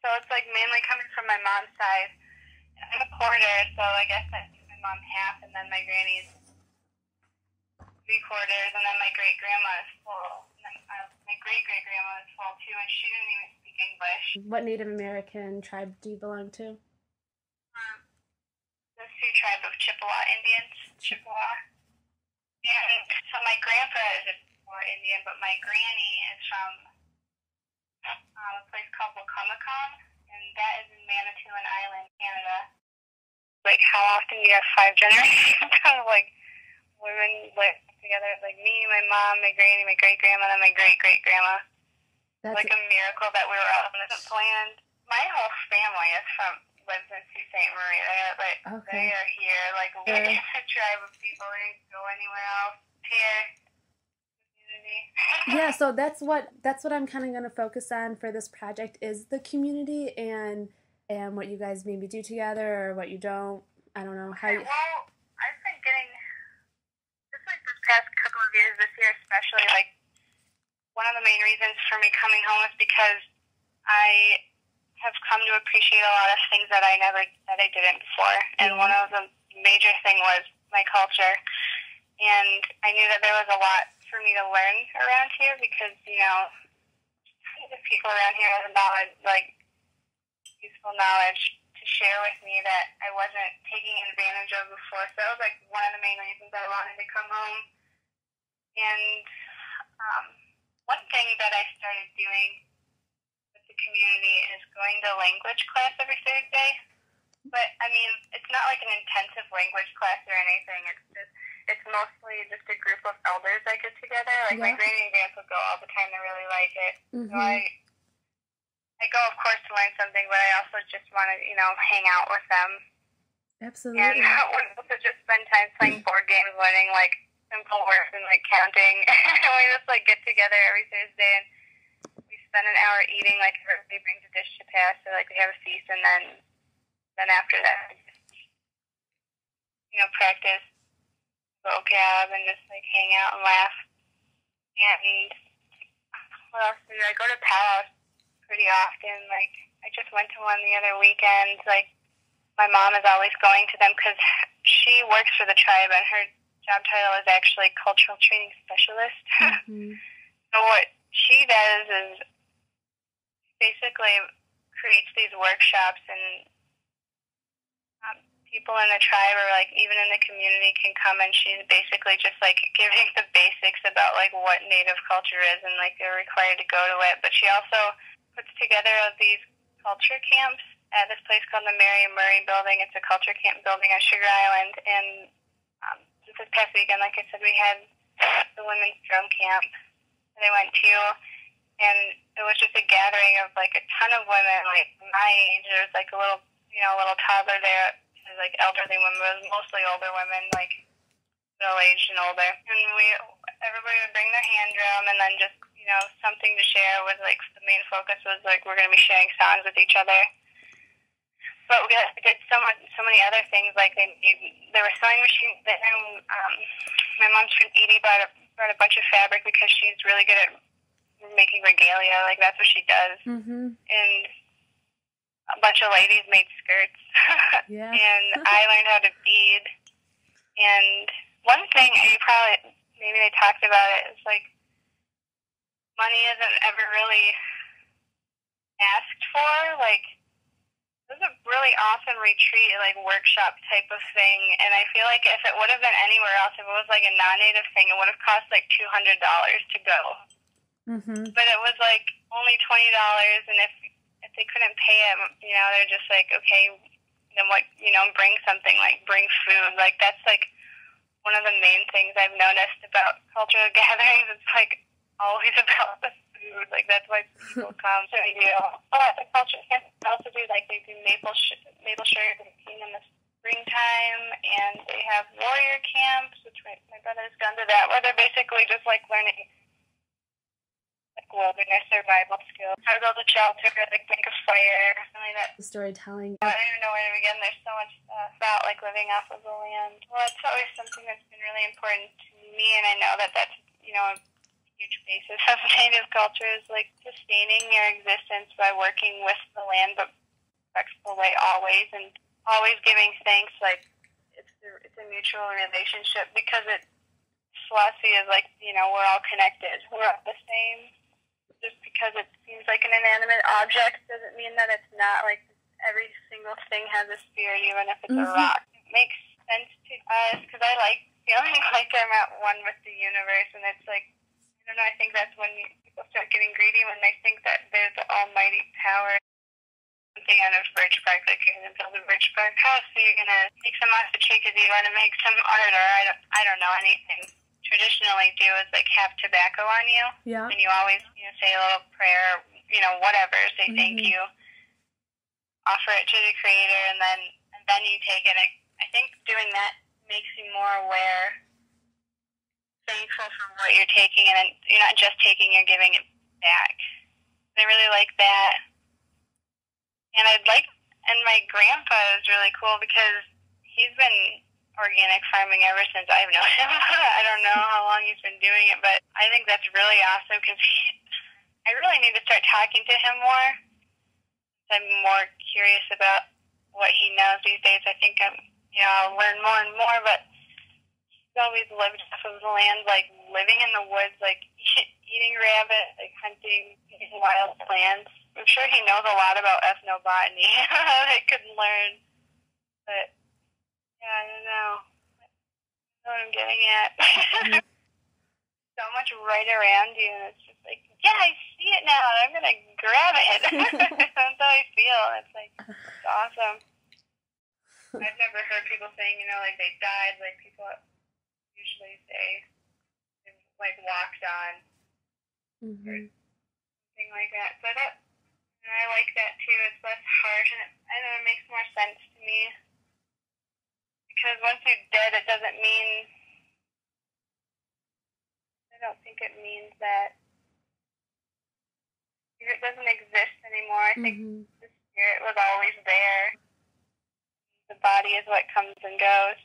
So it's like mainly coming from my mom's side. I'm a quarter, so I guess that's my mom half, and then my granny's 3/4, and then my great grandma is full. And then my great great grandma is full too, and she didn't even speak English. What Native American tribe do you belong to? The Sioux tribe of Chippewa Indians, Chippewa. And so my grandpa is a Chippewa Indian, but my granny is from a place called Wacomico, and that is in Manitoulin Island, Canada. Like, how often do you have 5 generations of, like, women live together? Like, me, my mom, my granny, my great-grandma, and my great-great-grandma. That's Like a miracle that we were all on this land. My whole family is lives in Sault Ste. Marie. They are here. Like, we're a tribe of people. We didn't go anywhere else. Here. Community. Yeah, so that's what I'm kind of going to focus on for this project is the community and what you guys maybe do together or what you don't. I don't know how you... Well, I've been getting just like this past couple of years, this year especially, like one of the main reasons for me coming home is because I have come to appreciate a lot of things that I didn't before. And one of the major thing was my culture. And I knew that there was a lot for me to learn around here because, you know, the people around here have knowledge, like useful knowledge to share with me that I wasn't taking advantage of before. So that was like one of the main reasons I wanted to come home. And one thing that I started doing with the community is going to language class every Thursday. But, I mean, it's not like an intensive language class or anything. It's mostly just a group of elders that get together. Like, my granny and grandpa go all the time. They really like it. Mm-hmm. So I go, of course, to learn something, but I also just want to, you know, hang out with them. Absolutely. And also just spend time playing board games, learning, like, simple words and, like, counting. And we just, like, get together every Thursday and we spend an hour eating. Like, everybody brings a dish to pass. So, like, we have a feast, and then after that, you know, practice vocab and just, like, hang out and laugh. And what else do I go to powwows pretty often. Like, I just went to one the other weekend. Like, my mom is always going to them because she works for the tribe, and her job title is actually cultural training specialist. Mm-hmm. So what she does is basically creates these workshops, and people in the tribe or like even in the community can come, and she's basically just like giving the basics about like what Native culture is, and like they're required to go to it. But she also puts together these culture camps at this place called the Mary Murray Building. It's a culture camp building on Sugar Island, and this past weekend, like I said, we had the women's drum camp that I went to, and it was just a gathering of like a ton of women, like my age. There was like a little toddler there. Like elderly women, but it was mostly older women, like middle-aged and older. And everybody would bring their hand drum, and then just, you know, something to share was like the main focus was like we're going to be sharing songs with each other. But we did so many other things. Like there were sewing machines there. My mom's friend Edie brought a bunch of fabric because she's really good at making regalia. Like that's what she does. Mm-hmm. And a bunch of ladies made skirts. Yeah. And I learned how to bead. And one thing, maybe they talked about it, is like money isn't ever really asked for. Like, it was a really awesome retreat, like workshop type of thing. And I feel like if it would have been anywhere else, if it was like a non-native thing, it would have cost like $200 to go. Mm-hmm. But it was like only $20, and if they couldn't pay it, you know, they're just like, okay, then what, you know, bring something, like bring food. Like that's like one of the main things I've noticed about cultural gatherings. It's like always about the food. Like that's why people come. So they do at the culture camp. They also do like they do maple sugar baking in the springtime, and they have warrior camps, which my brother's gone to that, where they're basically just like learning like wilderness survival skills. How to build a shelter, like make a fire, something like that. Storytelling. I don't even know where to begin. There's so much stuff about like living off of the land. Well, it's always something that's been really important to me, and I know that that's, you know, huge basis of Native culture is like sustaining your existence by working with the land, but respectful way always, and always giving thanks. Like it's a mutual relationship because philosophy is like, you know, we're all connected. We're all the same. Just because it seems like an inanimate object doesn't mean that it's not. Like every single thing has a spirit, even if it's a rock. It makes sense to us because I like feeling like I'm at one with the universe, and it's like, I don't know, I think that's when people start getting greedy, when they think that there's the almighty power. Something out of birch bark, like you're going to build a birch bark house, so you're going to take some off the tree because you want to make some art, or I don't know, anything. Traditionally do is like have tobacco on you, and you always, you know, say a little prayer, you know, whatever, say thank you, offer it to the Creator, and then you take it. I think doing that makes you more aware, thankful for what you're taking, and then you're not just taking, you're giving it back. I really like that. And and my grandpa is really cool because he's been organic farming ever since I've known him. I don't know how long he's been doing it, but I think that's really awesome because I really need to start talking to him more. I'm more curious about what he knows these days. I think I'll learn more and more, but he's always lived off of the land, like living in the woods, like eating rabbit, like hunting, eating wild plants. I'm sure he knows a lot about ethnobotany that I could learn, but yeah, I don't know. I don't know what I'm getting at. So much right around you, and it's just like, yeah, I see it now, and I'm going to grab it. That's how I feel. It's like, it's awesome. I've never heard people saying, you know, like they died, like people usually say, like walked on, or something like that. So and I like that too. It's less harsh, and I know it makes more sense to me. Because once you're dead, it doesn't mean, I don't think it means that spirit doesn't exist anymore. I think the spirit was always there. The body is what comes and goes.